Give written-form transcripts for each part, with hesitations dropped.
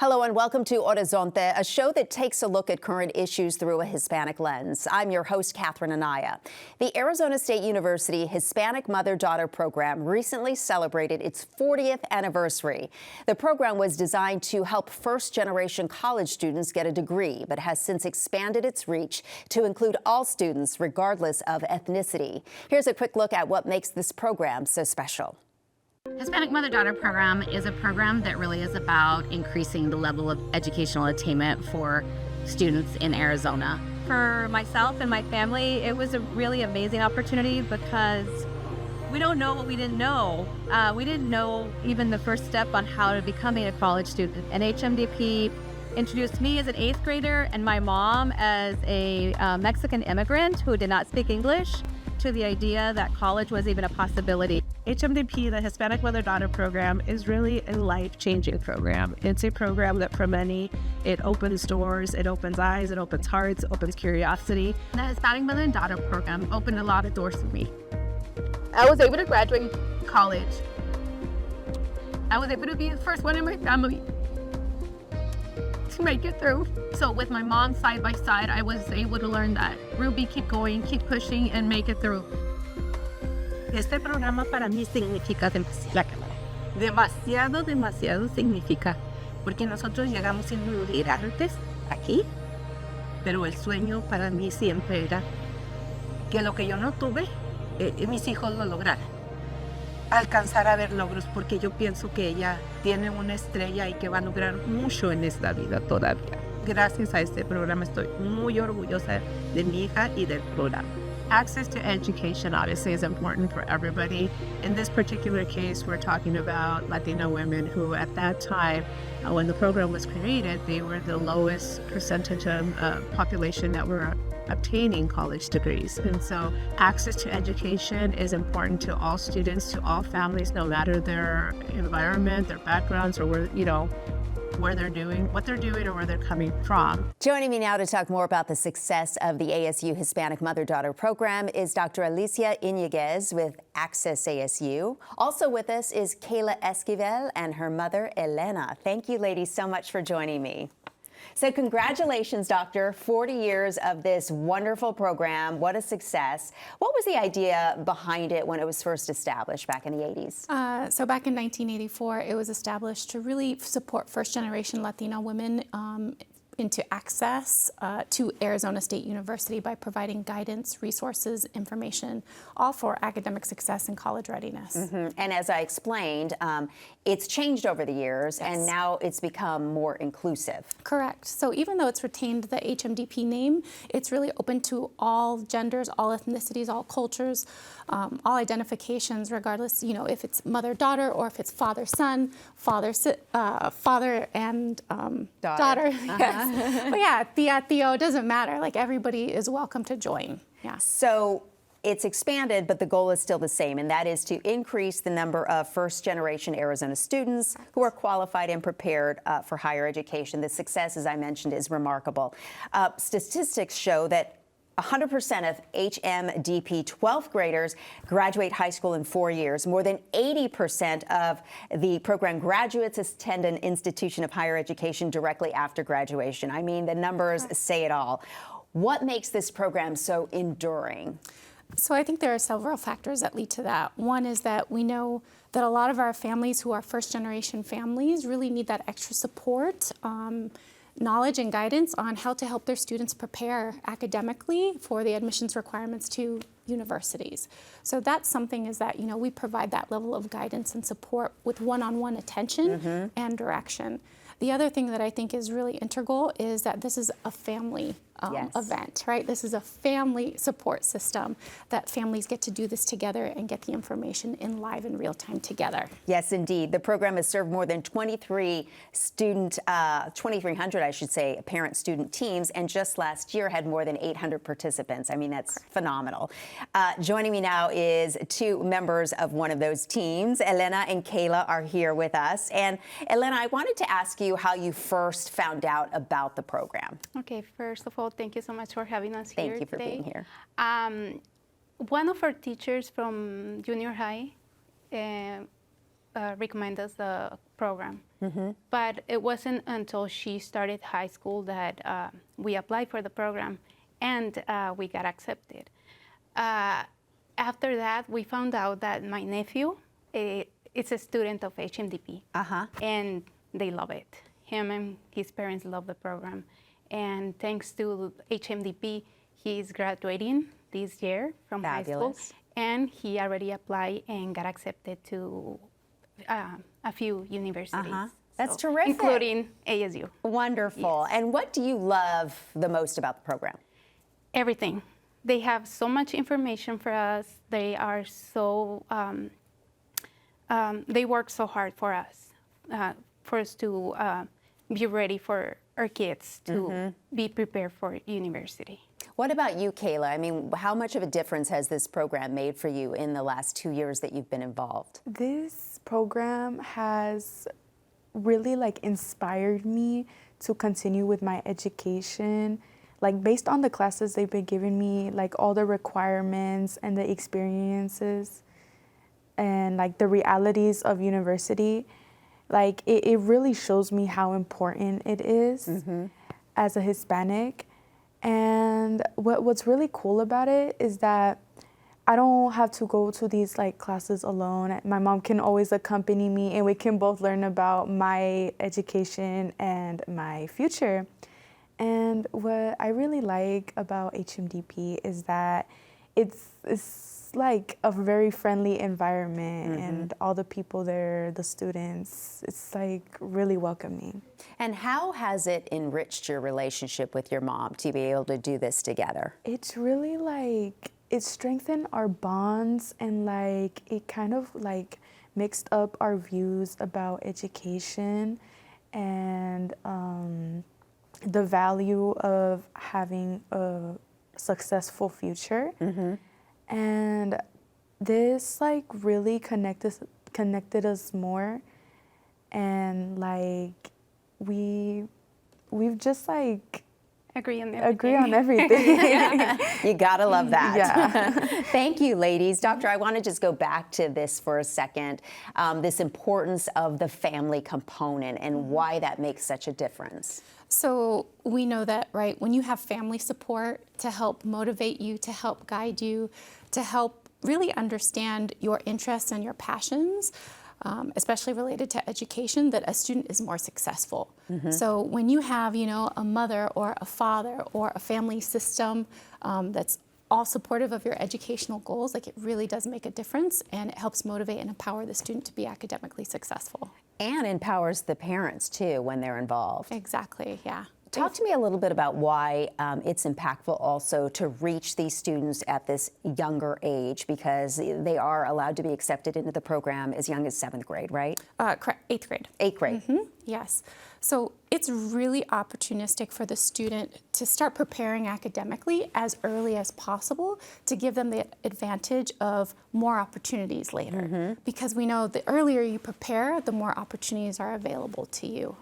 Hello and welcome to Horizonte, a show that takes a look at current issues through a Hispanic lens. I'm your host, Catherine Anaya. The Arizona State University Hispanic Mother-Daughter Program recently celebrated its 40th anniversary. The program was designed to help first-generation college students get a degree, but has since expanded its reach to include all students, regardless of ethnicity. Here's a quick look at what makes this program so special. Hispanic Mother-Daughter Program is a program that really is about increasing the level of educational attainment for students in Arizona. For myself and my family, it was a really amazing opportunity because we don't know what we didn't know. We didn't know even the first step on how to becoming a college student. And HMDP introduced me as an 8th grader and my mom as a Mexican immigrant who did not speak English to the idea that college was even a possibility. HMDP, the Hispanic Mother-Daughter Program, is really a life-changing program. It's a program that for many, it opens doors, it opens eyes, it opens hearts, it opens curiosity. The Hispanic Mother-Daughter Program opened a lot of doors for me. I was able to graduate college. I was able to be the first one in my family to make it through. So with my mom side by side, I was able to learn that Ruby, keep going, keep pushing, and make it through. Este programa para mí significa demasiado, demasiado significa, porque nosotros llegamos siendo inmigrantes aquí, pero el sueño para mí siempre era que lo que yo no tuve, mis hijos lo lograran. Alcanzar a ver logros, porque yo pienso que ella tiene una estrella y que va a lograr mucho en esta vida todavía. Gracias a este programa estoy muy orgullosa de mi hija y del programa. Access to education obviously is important for everybody. In this particular case, we're talking about Latino women who at that time, when the program was created, they were the lowest percentage of population that were obtaining college degrees. And so access to education is important to all students, to all families, no matter their environment, their backgrounds, or where, what they're doing or where they're coming from. Joining me now to talk more about the success of the ASU Hispanic Mother-Daughter Program is Dr. Alicia Iñiguez with Access ASU. Also with us is Kayla Esquivel and her mother, Elena. Thank you, ladies, so much for joining me. So congratulations, Doctor, 40 years of this wonderful program. What a success. What was the idea behind it when it was first established back in the 80s? So back in 1984, it was established to really support first-generation Latino women into access to Arizona State University by providing guidance, resources, information, all for academic success and college readiness. And as I explained, it's changed over the years, Yes. and now it's become more inclusive. Correct. So even though it's retained the HMDP name, it's really open to all genders, all ethnicities, all cultures, all identifications, regardless, if it's mother-daughter or if it's father-son, father and daughter. Yes. But yeah, Tia, doesn't matter. Like, everybody is welcome to join. Yeah. So it's expanded, but the goal is still the same, and that is to increase the number of first-generation Arizona students who are qualified and prepared for higher education. The success, as I mentioned, is remarkable. Statistics show that 100% of HMDP 12th graders graduate high school in 4 years. More than 80% of the program graduates attend an institution of higher education directly after graduation. I mean, the numbers say it all. What makes this program so enduring? So I think there are several factors that lead to that. One is that we know that a lot of our families who are first-generation families really need that extra support, knowledge and guidance on how to help their students prepare academically for the admissions requirements to universities. So that's something is that, we provide that level of guidance and support with one-on-one attention and direction. The other thing that I think is really integral is that this is a family event, right? This is a family support system that families get to do this together and get the information in live and real time together. Yes, indeed. The program has served more than 2,300, I should say, parent-student teams, and just last year had more than 800 participants. I mean, that's phenomenal. Joining me now is two members of one of those teams. Elena and Kayla are here with us. And Elena, I wanted to ask you how you first found out about the program. Okay, first of all, thank you so much for having us here Thank you for today. being here. One of our teachers from junior high recommended us the program. But it wasn't until she started high school that we applied for the program, and we got accepted. After that, we found out that my nephew is a student of HMDP, and they love it. Him and his parents love the program. And thanks to HMDP, he's graduating this year from high school. And he already applied and got accepted to a few universities. That's terrific. Including ASU. Wonderful. And what do you love the most about the program? Everything. They have so much information for us. They are so, they work so hard for us to be ready for our kids to be prepared for university. What about you, Kayla? I mean, how much of a difference has this program made for you in the last 2 years that you've been involved? This program has really inspired me to continue with my education. Based on the classes they've been giving me, all the requirements and the experiences and the realities of university, it really shows me how important it is as a Hispanic. And what's really cool about it is that I don't have to go to these classes alone. My mom can always accompany me, and we can both learn about my education and my future. And what I really like about HMDP is that it's a very friendly environment, and all the people there, the students, it's really welcoming. And how has it enriched your relationship with your mom to be able to do this together? It's really it strengthened our bonds, and it kind of mixed up our views about education and the value of having a successful future. And this really connected us more, and we've just Agree on everything. agree on everything. You gotta love that. Yeah. Thank you, ladies. Doctor, I want to just go back to this for a second, this importance of the family component and why that makes such a difference. So we know that, right, when you have family support to help motivate you, to help guide you, to help really understand your interests and your passions, especially related to education, that a student is more successful. So when you have, a mother or a father or a family system that's all supportive of your educational goals, it really does make a difference, and it helps motivate and empower the student to be academically successful. And empowers the parents, too, when they're involved. Exactly, yeah. Talk to me a little bit about why it's impactful also to reach these students at this younger age, because they are allowed to be accepted into the program as young as 7th grade, right? Correct, 8th grade. 8th grade. Yes. So it's really opportunistic for the student to start preparing academically as early as possible to give them the advantage of more opportunities later. Because we know the earlier you prepare, the more opportunities are available to you.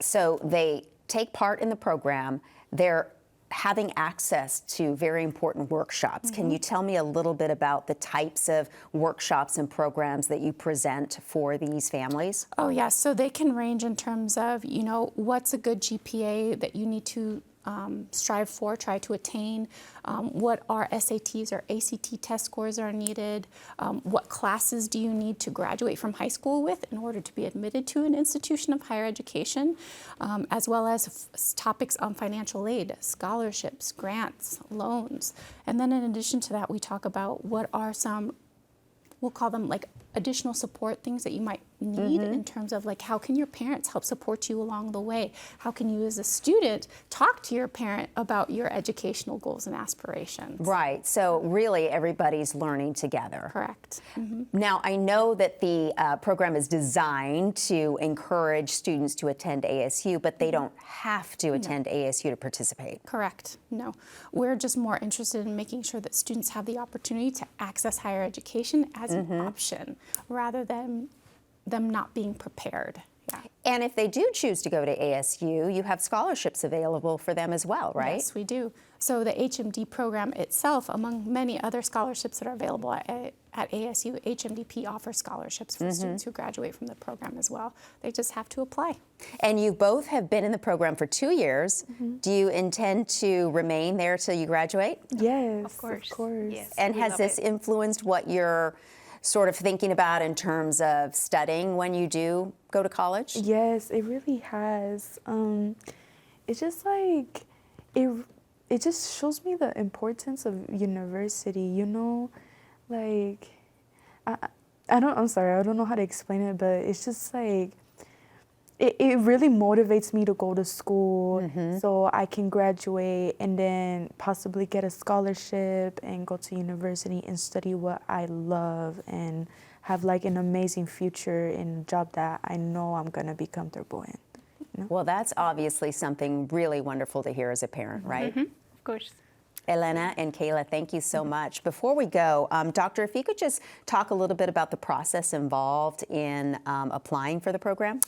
So they take part in the program. They're having access to very important workshops. Can you tell me a little bit about the types of workshops and programs that you present for these families? Oh, yes. So they can range in terms of, what's a good GPA that you need to strive for, try to attain, what our SATs or ACT test scores are needed, what classes do you need to graduate from high school with in order to be admitted to an institution of higher education, as well as topics on financial aid, scholarships, grants, loans. And then in addition to that, we talk about what are some, we'll call them additional support things that you might need in terms of how can your parents help support you along the way? How can you as a student talk to your parent about your educational goals and aspirations? Right, so really everybody's learning together. Correct. Now, I know that the program is designed to encourage students to attend ASU, but they don't have to attend ASU to participate. Correct. No. We're just more interested in making sure that students have the opportunity to access higher education as an option rather than them not being prepared. Yeah. And if they do choose to go to ASU, you have scholarships available for them as well, right? Yes, we do. So the HMD program itself, among many other scholarships that are available at ASU, HMDP offers scholarships for students who graduate from the program as well. They just have to apply. And you both have been in the program for 2 years. Do you intend to remain there till you graduate? Yes, Of course. Yes. And we has love this it. influenced what you're sort of thinking about in terms of studying when you do go to college? Yes, it really has. It's just like it just shows me the importance of university, you know? Like I'm sorry, I don't know how to explain it, but it's just like it really motivates me to go to school so I can graduate and then possibly get a scholarship and go to university and study what I love and have like an amazing future in a job that I know I'm gonna be comfortable in. Well, that's obviously something really wonderful to hear as a parent, right? Of course. Elena and Kayla, thank you so much. Before we go, Doctor, if you could just talk a little bit about the process involved in applying for the program.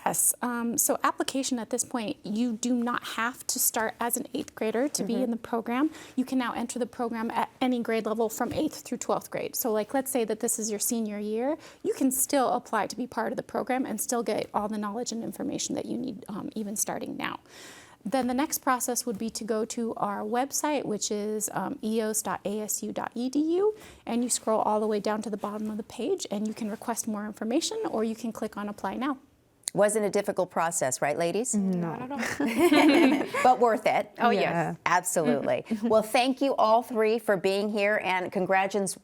Yes. So application at this point, you do not have to start as an 8th grader to be in the program. You can now enter the program at any grade level from 8th through 12th grade. So like, let's say that this is your senior year, you can still apply to be part of the program and still get all the knowledge and information that you need even starting now. Then the next process would be to go to our website, which is eos.asu.edu, and you scroll all the way down to the bottom of the page, and you can request more information, or you can click on Apply Now. Wasn't a difficult process, right, ladies? Not at all. But worth it. Oh, Yeah. yes. Absolutely. Well, thank you all three for being here, and congratulations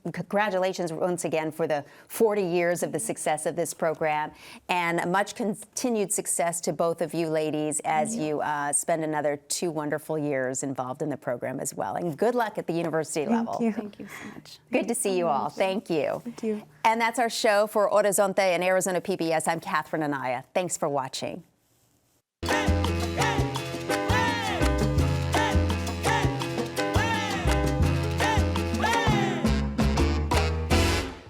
once again for the 40 years of the success of this program, and much continued success to both of you ladies as you spend another 2 wonderful years involved in the program as well. And good luck at the university level. you. Thank you so much. Good to see you all. Thank you. Thank you. And that's our show for Horizonte and Arizona PBS. I'm Catherine Anaya. Thanks for watching.